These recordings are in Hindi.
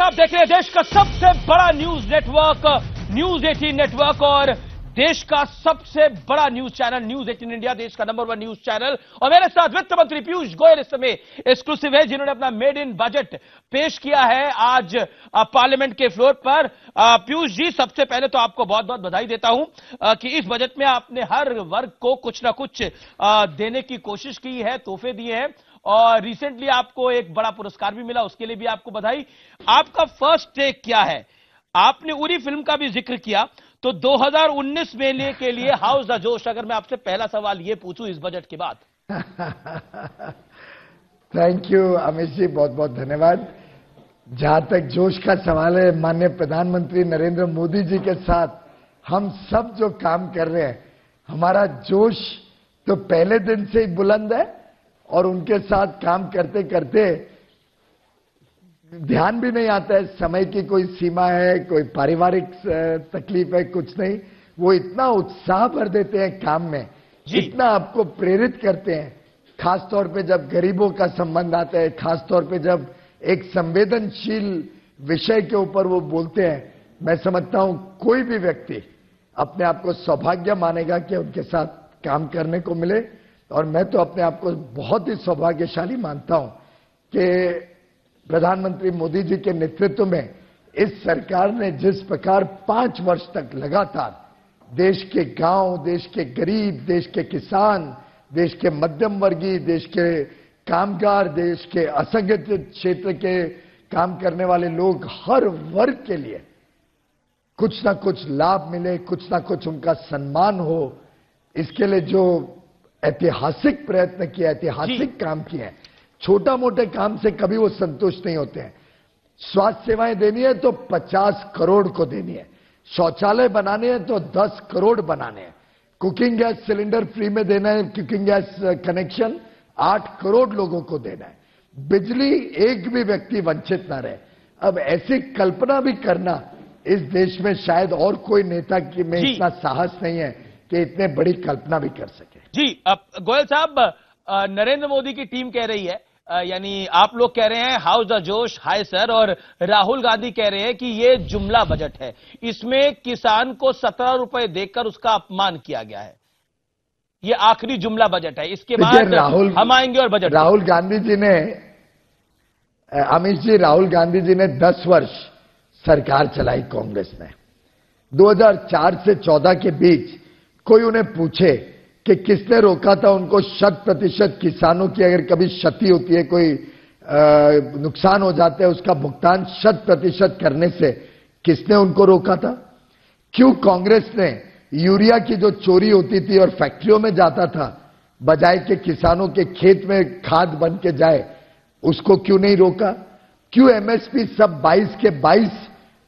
आप देख रहे हैं देश का सबसे बड़ा न्यूज नेटवर्क न्यूज 18 नेटवर्क और देश का सबसे बड़ा न्यूज चैनल न्यूज 18 इंडिया, देश का नंबर 1 न्यूज चैनल। और मेरे साथ वित्त मंत्री पीयूष गोयल इस समय एक्सक्लूसिव है, जिन्होंने अपना मेड इन बजट पेश किया है आज पार्लियामेंट के फ्लोर पर। पीयूष जी, सबसे पहले तो आपको बहुत बहुत बधाई देता हूं कि इस बजट में आपने हर वर्ग को कुछ ना कुछ देने की कोशिश की है, तोहफे दिए हैं और रिसेंटली आपको एक बड़ा पुरस्कार भी मिला, उसके लिए भी आपको बधाई। आपका फर्स्ट टेक क्या है? आपने उरी फिल्म का भी जिक्र किया, तो 2019 मेले के लिए हाउस द जोश, अगर मैं आपसे पहला सवाल ये पूछूं इस बजट के बाद। थैंक यू अमित जी, बहुत बहुत धन्यवाद। जहां तक जोश का सवाल है, माननीय प्रधानमंत्री नरेंद्र मोदी जी के साथ हम सब जो काम कर रहे हैं, हमारा जोश तो पहले दिन से ही बुलंद है और उनके साथ काम करते करते ध्यान भी नहीं आता है समय की कोई सीमा है, कोई पारिवारिक तकलीफ है, कुछ नहीं। वो इतना उत्साह भर देते हैं काम में, इतना आपको प्रेरित करते हैं, खासतौर पे जब गरीबों का संबंध आता है, खासतौर पे जब एक संवेदनशील विषय के ऊपर वो बोलते हैं। मैं समझता हूं कोई भी व्यक्ति अपने आप को सौभाग्य मानेगा कि उनके साथ काम करने को मिले, और मैं तो अपने आप को बहुत ही सौभाग्यशाली मानता हूं कि प्रधानमंत्री मोदी जी के नेतृत्व में इस सरकार ने जिस प्रकार 5 वर्ष तक लगातार देश के गांव, देश के गरीब, देश के किसान, देश के मध्यम वर्गीय, देश के कामगार, देश के असंगठित क्षेत्र के काम करने वाले लोग, हर वर्ग के लिए कुछ ना कुछ लाभ मिले, कुछ ना कुछ उनका सम्मान हो, इसके लिए जो ऐतिहासिक प्रयत्न किया, ऐतिहासिक काम किए हैं। छोटा मोटे काम से कभी वो संतुष्ट नहीं होते हैं। स्वास्थ्य सेवाएं देनी है तो 50 करोड़ को देनी है, शौचालय बनाने हैं तो 10 करोड़ बनाने हैं, कुकिंग गैस सिलेंडर फ्री में देना है, कुकिंग गैस कनेक्शन 8 करोड़ लोगों को देना है, बिजली एक भी व्यक्ति वंचित ना रहे। अब ऐसी कल्पना भी करना इस देश में शायद और कोई नेता में इतना साहस नहीं है कि इतने बड़ी कल्पना भी कर सके। जी, अब गोयल साहब, नरेंद्र मोदी की टीम कह रही है, यानी आप लोग कह रहे हैं हाउस द जोश हाय सर, और राहुल गांधी कह रहे हैं कि ये जुमला बजट है, इसमें किसान को 17 रुपए देकर उसका अपमान किया गया है, ये आखिरी जुमला बजट है, इसके बाद हम आएंगे और बजट। राहुल गांधी जी ने, अमित जी, राहुल गांधी जी ने 10 वर्ष सरकार चलाई कांग्रेस ने। 2004 से 14 के बीच कोई उन्हें पूछे कि किसने रोका था उनको 100% किसानों की अगर कभी क्षति होती है, कोई नुकसान हो जाता है, उसका भुगतान 100% करने से किसने उनको रोका था? क्यों कांग्रेस ने यूरिया की जो चोरी होती थी और फैक्ट्रियों में जाता था, बजाय के किसानों के खेत में खाद बन के जाए, उसको क्यों नहीं रोका? क्यों एमएसपी सब 22 के 22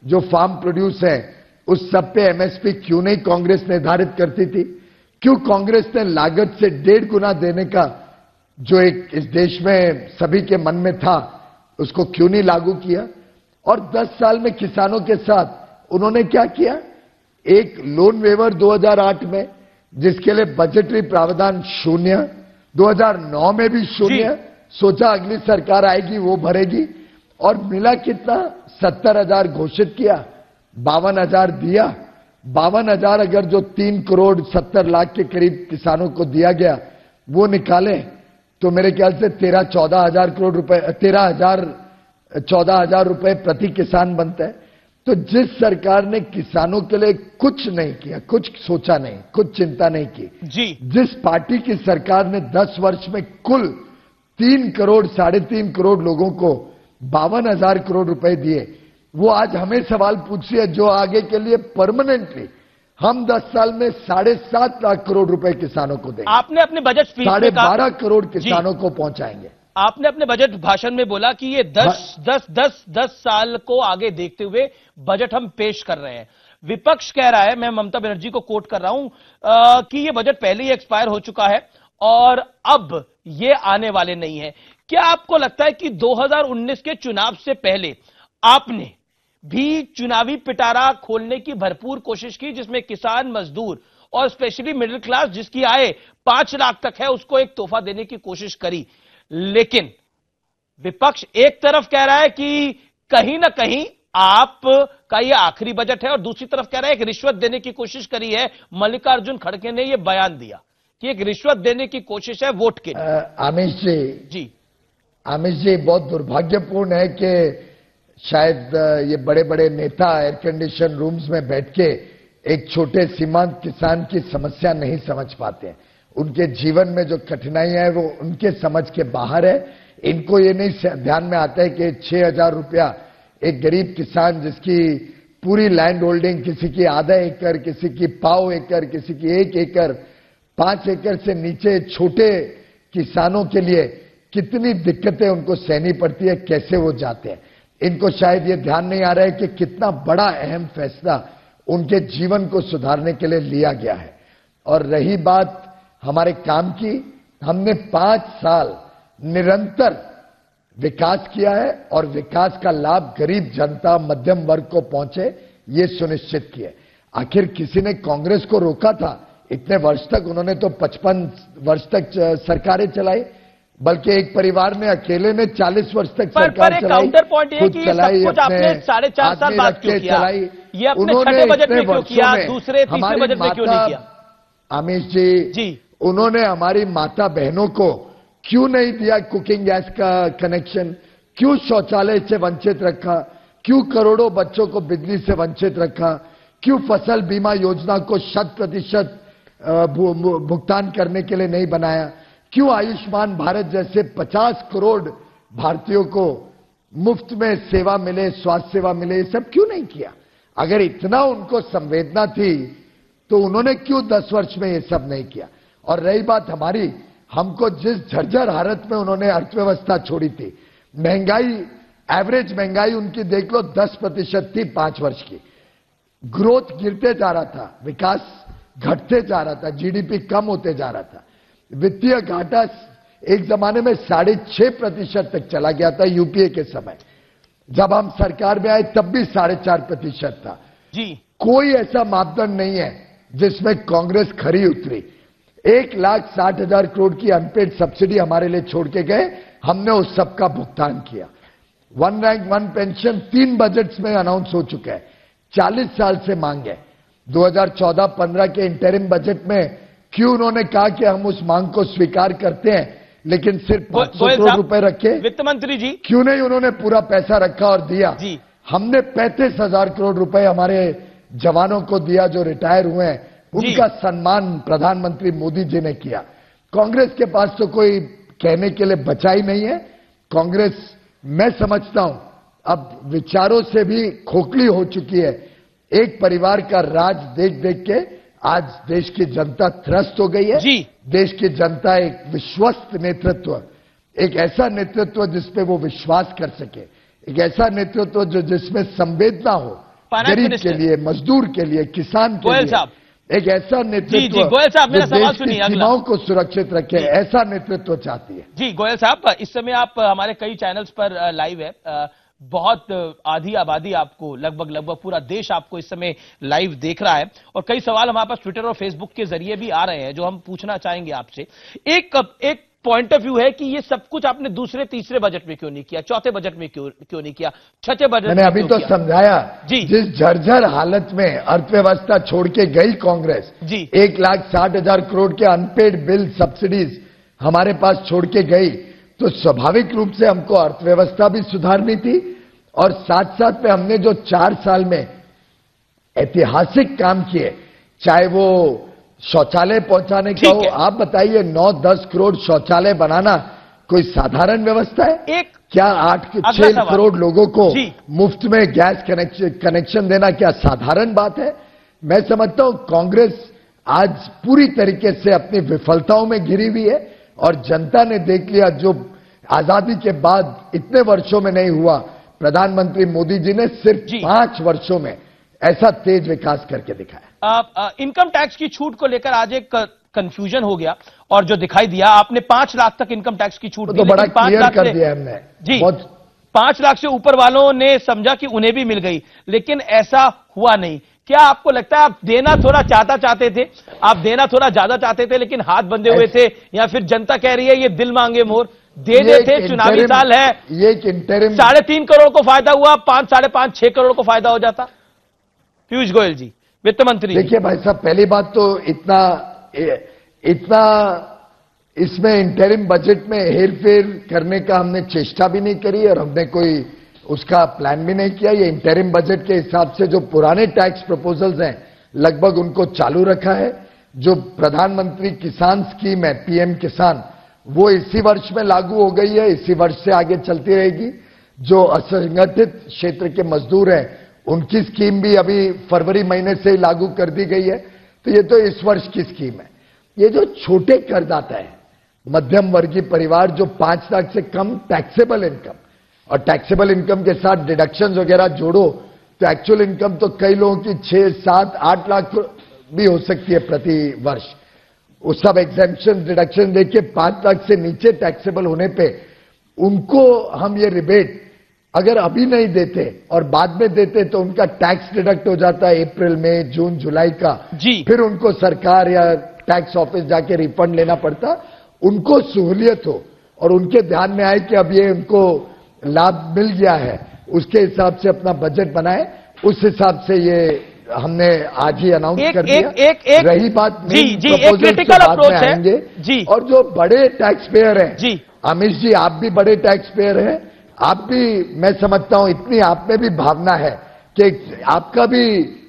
जो फार्म प्रोड्यूस है उस सब पे एमएसपी क्यों नहीं कांग्रेस निर्धारित करती थी? क्यों कांग्रेस ने लागत से 1.5 गुना देने का जो एक इस देश में सभी के मन में था, उसको क्यों नहीं लागू किया? और 10 साल में किसानों के साथ उन्होंने क्या किया? एक लोन वेवर 2008 में, जिसके लिए बजटरी प्रावधान 0, 2009 में भी 0, सोचा अगली सरकार आएगी वो भरेगी, और मिला कितना? 70,000 घोषित किया, 52,000 दिया। 52,000 अगर जो 3 करोड़ 70 लाख के करीब किसानों को दिया गया वो निकाले तो मेरे ख्याल से 13-14 करोड़ रुपए, 14,000 रुपए प्रति किसान बनता है। तो जिस सरकार ने किसानों के लिए कुछ नहीं किया, कुछ सोचा नहीं, कुछ चिंता नहीं की, जिस पार्टी की सरकार ने 10 वर्ष में कुल 3 करोड़ 3.5 करोड़ लोगों को 52,000 करोड़ रुपए दिए, वो आज हमें सवाल पूछिए जो आगे के लिए परमानेंटली हम 10 साल में 7.5 लाख करोड़ रुपए किसानों को देंगे। आपने अपने बजट स्पीच में 12.5 करोड़ किसानों को पहुंचाएंगे। आपने अपने बजट भाषण में बोला कि ये 10 साल को आगे देखते हुए बजट हम पेश कर रहे हैं। विपक्ष कह रहा है, मैं ममता बनर्जी को कोट कर रहा हूं, कि ये बजट पहले ही एक्सपायर हो चुका है और अब ये आने वाले नहीं है। क्या आपको लगता है कि 2019 के चुनाव से पहले आपने भी चुनावी पिटारा खोलने की भरपूर कोशिश की, जिसमें किसान, मजदूर और स्पेशली मिडिल क्लास जिसकी आय 5 लाख तक है उसको एक तोहफा देने की कोशिश करी, लेकिन विपक्ष एक तरफ कह रहा है कि कहीं ना कहीं आपका ये आखिरी बजट है और दूसरी तरफ कह रहा है कि रिश्वत देने की कोशिश करी है। मल्लिकार्जुन खड़गे ने यह बयान दिया कि एक रिश्वत देने की कोशिश है वोट के लिए। आमिष जी बहुत दुर्भाग्यपूर्ण है कि शायद ये बड़े बड़े नेता एयर कंडीशन रूम्स में बैठ के एक छोटे सीमांत किसान की समस्या नहीं समझ पाते हैं। उनके जीवन में जो कठिनाइयां है वो उनके समझ के बाहर है। इनको ये नहीं ध्यान में आता है कि 6,000 रुपया एक गरीब किसान जिसकी पूरी लैंड होल्डिंग, किसी की आधा एकड़, किसी की पाव एकड़, किसी की 1 एकड़, 5 एकड़ से नीचे छोटे किसानों के लिए कितनी दिक्कतें उनको सहनी पड़ती है, कैसे वो जाते हैं। इनको शायद ये ध्यान नहीं आ रहा है कि कितना बड़ा अहम फैसला उनके जीवन को सुधारने के लिए लिया गया है। और रही बात हमारे काम की, हमने 5 साल निरंतर विकास किया है और विकास का लाभ गरीब जनता, मध्यम वर्ग को पहुंचे, ये सुनिश्चित किया। आखिर किसी ने कांग्रेस को रोका था? इतने वर्ष तक उन्होंने तो 55 वर्ष तक सरकारें चलाई, बल्कि एक परिवार ने अकेले ने 40 वर्ष तक सरकार चलाई, काउंटर पॉइंट ये कि सब कुछ आपने 4.5 साल बाद क्यों किया? ये अपने छठे बजट में क्यों किया, दूसरे तीसरे बजट में क्यों नहीं किया? आमिष जी, उन्होंने हमारी माता बहनों को क्यों नहीं दिया कुकिंग गैस का कनेक्शन? क्यों शौचालय से वंचित रखा? क्यों करोड़ों बच्चों को बिजली से वंचित रखा? क्यों फसल बीमा योजना को 100% भुगतान करने के लिए नहीं बनाया? क्यों आयुष्मान भारत जैसे 50 करोड़ भारतीयों को मुफ्त में सेवा मिले, स्वास्थ्य सेवा मिले, ये सब क्यों नहीं किया? अगर इतना उनको संवेदना थी तो उन्होंने क्यों 10 वर्ष में ये सब नहीं किया? और रही बात हमारी, हमको जिस झरझर हालत में उन्होंने अर्थव्यवस्था छोड़ी थी, महंगाई, एवरेज महंगाई उनकी देख लो 10% थी 5 वर्ष की। ग्रोथ गिरते जा रहा था, विकास घटते जा रहा था, जीडीपी कम होते जा रहा था, वित्तीय घाटा एक जमाने में 6.5% तक चला गया था यूपीए के समय। जब हम सरकार में आए तब भी 4.5% था। कोई ऐसा मापदंड नहीं है जिसमें कांग्रेस खरी उतरी। 1,60,000 करोड़ की अनपेड सब्सिडी हमारे लिए छोड़ के गए, हमने उस सब का भुगतान किया। 1 रैंक 1 पेंशन 3 बजट्स में अनाउंस हो चुका है, 40 साल से मांग है। 2014-15 के इंटरिम बजट में क्यों उन्होंने कहा कि हम उस मांग को स्वीकार करते हैं, लेकिन सिर्फ 500 करोड़ रुपए रखे? वित्त मंत्री जी, क्यों नहीं उन्होंने पूरा पैसा रखा और दिया? हमने 35,000 करोड़ रुपए हमारे जवानों को दिया जो रिटायर हुए हैं, उनका सम्मान प्रधानमंत्री मोदी जी ने किया। कांग्रेस के पास तो कोई कहने के लिए बचा ही नहीं है। कांग्रेस, मैं समझता हूं, अब विचारों से भी खोखली हो चुकी है। एक परिवार का राज देख देख के आज देश की जनता त्रस्त हो गई है। देश की जनता एक विश्वस्त नेतृत्व, एक ऐसा नेतृत्व जिसपे वो विश्वास कर सके, एक ऐसा नेतृत्व जो जिसमें संवेदना हो गरीब के लिए, मजदूर के लिए, किसान के लिए, एक ऐसा नेतृत्व गोयल साहब, मेरा सवाल सुनिए, सीमाओं को सुरक्षित रखे, ऐसा नेतृत्व चाहती है। जी गोयल साहब, इस समय आप हमारे कई चैनल्स पर लाइव है, बहुत आधी आबादी आपको, लगभग पूरा देश आपको इस समय लाइव देख रहा है और कई सवाल हमारे पास ट्विटर और फेसबुक के जरिए भी आ रहे हैं जो हम पूछना चाहेंगे आपसे। एक पॉइंट ऑफ व्यू है कि ये सब कुछ आपने दूसरे तीसरे बजट में क्यों नहीं किया, चौथे बजट में क्यों नहीं किया, छठे बजट में? मैंने अभी तो समझाया, जिस झरझर हालत में अर्थव्यवस्था छोड़ के गई कांग्रेस, 1,60,000 करोड़ के अनपेड बिल सब्सिडीज हमारे पास छोड़ के गई, तो स्वाभाविक रूप से हमको अर्थव्यवस्था भी सुधारनी थी और साथ साथ में हमने जो 4 साल में ऐतिहासिक काम किए, चाहे वो शौचालय पहुंचाने का हो, आप बताइए 9-10 करोड़ शौचालय बनाना कोई साधारण व्यवस्था है? क्या 6 करोड़ लोगों को मुफ्त में गैस कनेक्शन देना क्या साधारण बात है? मैं समझता हूं कांग्रेस आज पूरी तरीके से अपनी विफलताओं में घिरी हुई है और जनता ने देख लिया जो आजादी के बाद इतने वर्षों में नहीं हुआ। प्रधानमंत्री मोदी जी ने सिर्फ 5 वर्षों में ऐसा तेज विकास करके दिखाया। इनकम टैक्स की छूट को लेकर आज एक कंफ्यूजन हो गया और जो दिखाई दिया, आपने 5 लाख तक इनकम टैक्स की छूट दी, तो बड़ा क्लियर कर दिया हमने। जी, 5 लाख से ऊपर वालों ने समझा कि उन्हें भी मिल गई, लेकिन ऐसा हुआ नहीं। क्या आपको लगता है आप देना थोड़ा चाहते थे, आप देना थोड़ा ज्यादा चाहते थे लेकिन हाथ बंधे हुए थे, या फिर जनता कह रही है ये दिल मांगे मोर? दे देते, चुनावी साल है, ये एक इंटरिम 3.5 करोड़ को फायदा हुआ, 5, 5.5, 6 करोड़ को फायदा हो जाता। पीयूष गोयल जी, वित्त मंत्री। देखिए भाई साहब, पहली बात तो इतना इसमें इंटरिम बजट में हेरफेर करने का हमने चेष्टा भी नहीं करी और हमने कोई उसका प्लान भी नहीं किया। ये इंटरिम बजट के हिसाब से जो पुराने टैक्स प्रपोजल्स हैं लगभग उनको चालू रखा है। जो प्रधानमंत्री किसान स्कीम है, पीएम किसान, वो इसी वर्ष में लागू हो गई है, इसी वर्ष से आगे चलती रहेगी। जो असंगठित क्षेत्र के मजदूर हैं उनकी स्कीम भी अभी फरवरी महीने से ही लागू कर दी गई है। तो ये तो इस वर्ष की स्कीम है। ये जो छोटे करदाता है, मध्यम वर्गीय परिवार, जो 5 लाख से कम टैक्सेबल इनकम, और टैक्सेबल इनकम के साथ डिडक्शंस वगैरह जोड़ो तो एक्चुअल इनकम तो कई लोगों की 6, 7, 8 लाख भी हो सकती है प्रति वर्ष। उस सब एग्जेम्पशन डिडक्शन देके 5 लाख से नीचे टैक्सेबल होने पे उनको हम ये रिबेट अगर अभी नहीं देते और बाद में देते तो उनका टैक्स डिडक्ट हो जाता है अप्रैल, मई, जून, जुलाई का। फिर उनको सरकार या टैक्स ऑफिस जाके रिफंड लेना पड़ता। उनको सहूलियत हो और उनके ध्यान में आए कि अब ये उनको लाभ मिल गया है, उसके हिसाब से अपना बजट बनाए। उस हिसाब से ये हमने आज ही अनाउंस कर दिया। रही बात एक क्रिटिकल अप्रोच है जी। और जो बड़े टैक्स पेयर हैं जी, अमित जी आप भी बड़े टैक्स पेयर हैं, आप भी, मैं समझता हूं इतनी आप में भी भावना है कि आपका भी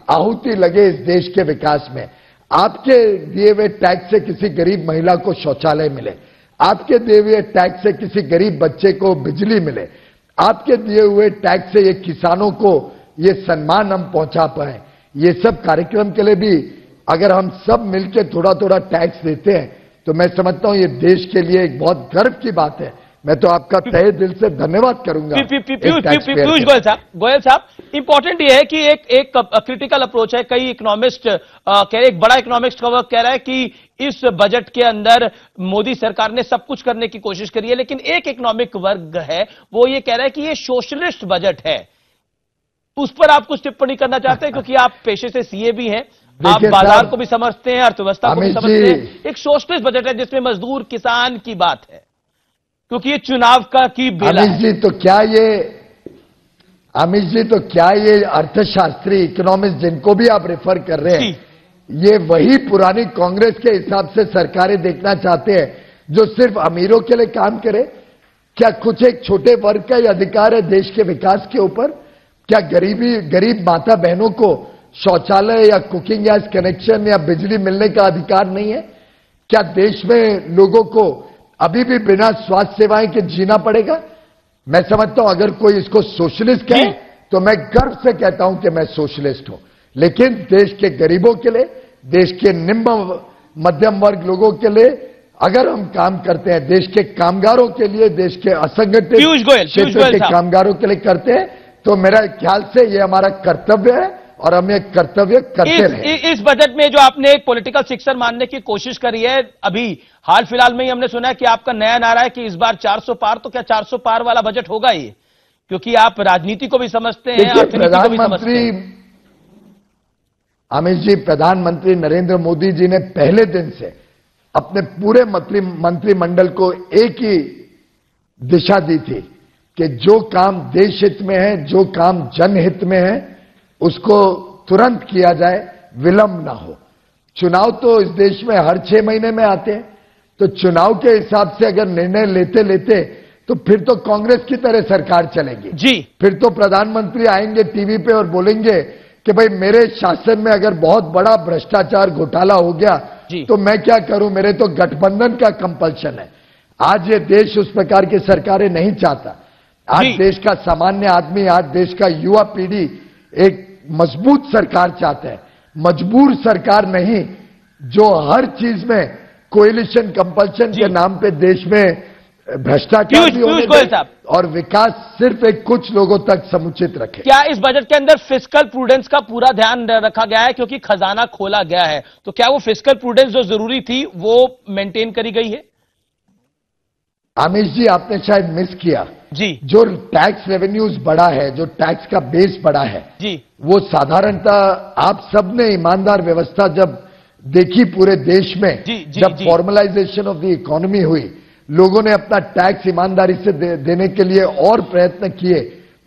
आहुति लगे इस देश के विकास में। आपके दिए हुए टैक्स से किसी गरीब महिला को शौचालय मिले, आपके दिए हुए टैक्स से किसी गरीब बच्चे को बिजली मिले, आपके दिए हुए टैक्स से ये किसानों को ये सम्मान हम पहुंचा पाए। ये सब कार्यक्रम के लिए भी अगर हम सब मिलकर थोड़ा थोड़ा टैक्स देते हैं तो मैं समझता हूं ये देश के लिए एक बहुत गर्व की बात है। मैं तो आपका तहे दिल से धन्यवाद करूंगा। पीयूष गोयल साहब, इंपॉर्टेंट ये है कि एक क्रिटिकल अप्रोच है। कई इकोनॉमिस्ट एक बड़ा इकोनॉमिस्ट कह रहा है कि इस बजट के अंदर मोदी सरकार ने सब कुछ करने की कोशिश करी है, लेकिन एक इकोनॉमिक वर्ग है वो ये कह रहा है कि ये सोशलिस्ट बजट है। उस पर आप कुछ टिप्पणी करना चाहते हैं, क्योंकि आप पेशे से सीए भी हैं, आप बाजार को भी समझते हैं, अर्थव्यवस्था को भी समझते हैं। एक सोशलिस्ट बजट है जिसमें मजदूर किसान की बात है, क्योंकि ये चुनाव की बेला है। अमित जी तो क्या ये अर्थशास्त्री इकोनॉमिस्ट जिनको भी आप रेफर कर रहे हैं, ये वही पुरानी कांग्रेस के हिसाब से सरकारें देखना चाहते हैं जो सिर्फ अमीरों के लिए काम करे? क्या कुछ एक छोटे वर्ग का ही अधिकार है देश के विकास के ऊपर? क्या गरीब माता बहनों को शौचालय या कुकिंग गैस कनेक्शन या बिजली मिलने का अधिकार नहीं है? क्या देश में लोगों को अभी भी बिना स्वास्थ्य सेवाएं के जीना पड़ेगा? मैं समझता हूं अगर कोई इसको सोशलिस्ट कहे तो मैं गर्व से कहता हूं कि मैं सोशलिस्ट हूं, लेकिन देश के गरीबों के लिए, देश के निम्न मध्यम वर्ग लोगों के लिए अगर हम काम करते हैं, देश के कामगारों के लिए, देश के असंगठित क्षेत्र के कामगारों के लिए करते हैं, तो मेरा ख्याल से ये हमारा कर्तव्य है और हम ये कर्तव्य करते रहे। इस बजट में जो आपने एक पॉलिटिकल शिक्षण मानने की कोशिश करी है, अभी हाल फिलहाल में ही हमने सुना है कि आपका नया नारा है कि इस बार 400 पार। तो क्या 400 पार वाला बजट होगा ये? क्योंकि आप राजनीति को भी समझते हैं, अर्थनीति को भी समझते हैं। अमित जी, प्रधानमंत्री नरेंद्र मोदी जी ने पहले दिन से अपने पूरे मंत्रिमंडल को एक ही दिशा दी थी कि जो काम देश हित में है, जो काम जनहित में है, उसको तुरंत किया जाए, विलंब ना हो। चुनाव तो इस देश में हर 6 महीने में आते हैं, तो चुनाव के हिसाब से अगर निर्णय लेते लेते तो फिर तो कांग्रेस की तरह सरकार चलेगी जी। फिर तो प्रधानमंत्री आएंगे टीवी पे और बोलेंगे कि भाई मेरे शासन में अगर बहुत बड़ा भ्रष्टाचार घोटाला हो गया तो मैं क्या करूं, मेरे तो गठबंधन का कंपल्शन है। आज ये देश उस प्रकार की सरकारें नहीं चाहता। आज देश का सामान्य आदमी, आज देश का युवा पीढ़ी एक मजबूत सरकार चाहता है, मजबूर सरकार नहीं जो हर चीज में कोएलिशन कंपल्शन के नाम पे देश में भ्रष्टाचार भी होने दे और विकास सिर्फ एक कुछ लोगों तक समुचित रखे। क्या इस बजट के अंदर फिस्कल प्रूडेंस का पूरा ध्यान रखा गया है, क्योंकि खजाना खोला गया है? तो क्या वो फिस्कल प्रूडेंस जो जरूरी थी वो मेंटेन करी गई है? अमित जी, आपने शायद मिस किया जी। जो टैक्स रेवेन्यूज बढ़ा है, जो टैक्स का बेस बढ़ा है जी, वो साधारणतः आप सबने ईमानदार व्यवस्था जब देखी पूरे देश में, जब फॉर्मलाइजेशन ऑफ द इकोनॉमी हुई लोगों ने अपना टैक्स ईमानदारी से देने के लिए और प्रयत्न किए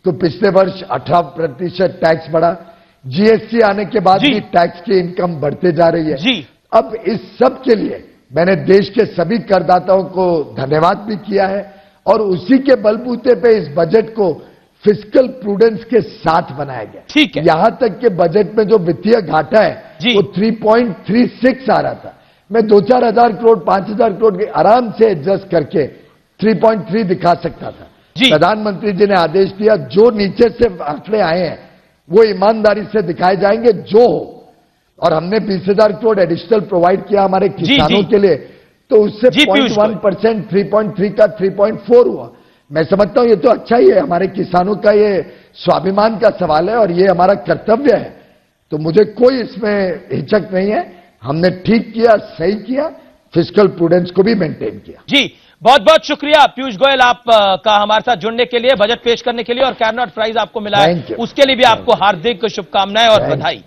तो पिछले वर्ष 18% टैक्स बढ़ा। जीएसटी आने के बाद भी टैक्स की इनकम बढ़ते जा रही है। अब इस सब के लिए मैंने देश के सभी करदाताओं को धन्यवाद भी किया है और उसी के बलबूते पे इस बजट को फिस्कल प्रूडेंस के साथ बनाया गया। ठीक है। यहां तक कि बजट में जो वित्तीय घाटा है वो 3.36 आ रहा था। मैं 2-4 हजार करोड़ 5,000 करोड़ के आराम से एडजस्ट करके 3.3 दिखा सकता था। प्रधानमंत्री जी ने आदेश दिया जो नीचे से आंकड़े आए हैं वो ईमानदारी से दिखाए जाएंगे जो हो, और हमने 20,000 करोड़ एडिशनल प्रोवाइड किया हमारे किसानों के लिए, तो उससे 0.1% 3.3 का 3.4 हुआ। मैं समझता हूं ये तो अच्छा ही है, हमारे किसानों का ये स्वाभिमान का सवाल है और ये हमारा कर्तव्य है, तो मुझे कोई इसमें हिचक नहीं है। हमने ठीक किया, सही किया, फिस्कल प्रूडेंस को भी मेंटेन किया। जी बहुत बहुत शुक्रिया पीयूष गोयल आप का हमारे साथ जुड़ने के लिए, बजट पेश करने के लिए, और कैबिनेट प्राइज आपको मिला है उसके लिए भी आपको हार्दिक शुभकामनाएं और बधाई।